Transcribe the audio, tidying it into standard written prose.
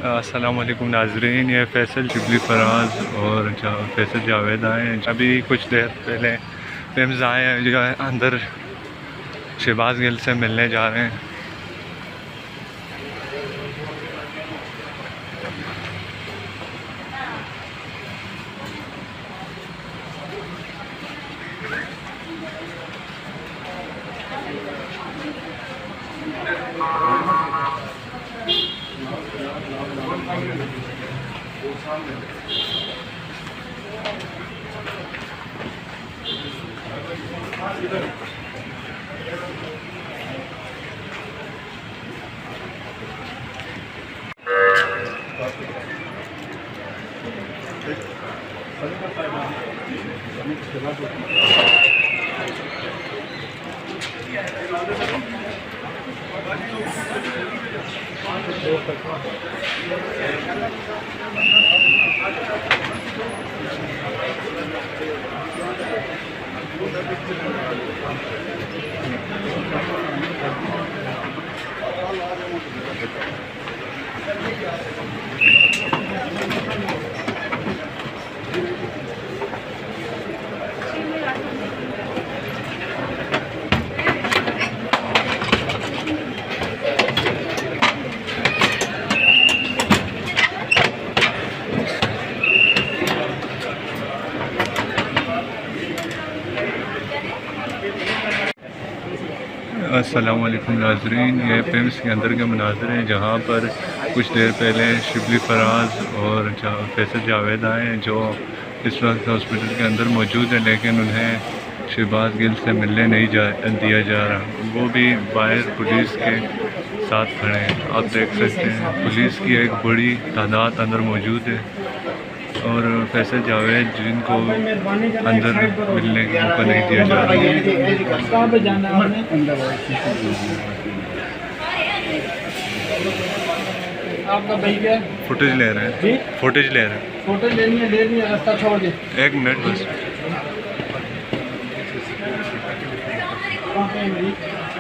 अस्सलाम वालेकुम नाजरीन, ये फैसल शबली फराज और फैसल जावेद आए हैं। अभी कुछ देर पहले पिम्स आए हैं, जो अंदर शहबाज गिल से मिलने जा रहे हैं। अस्सलाम वालेकुम नाजरीन, ये पिम्स के अंदर के मनाज़र हैं, जहाँ पर कुछ देर पहले शबली फराज और फैसल जावेद आए हैं, जो इस वक्त हॉस्पिटल के अंदर मौजूद है, लेकिन उन्हें शहबाज गिल से मिलने नहीं दिया जा रहा। वो भी बाहर पुलिस के साथ खड़े हैं। आप देख सकते हैं पुलिस की एक बड़ी तादाद अंदर मौजूद है और फैसल जावेद जिनको अंदर मिलने का मौका नहीं दिया जा रहा है। आपका भाई क्या फुटेज ले रहे हैं, फुटेज ले रहे हैं, फोटो लेनी है रास्ता छोड़ दे। 1 मिनट बस।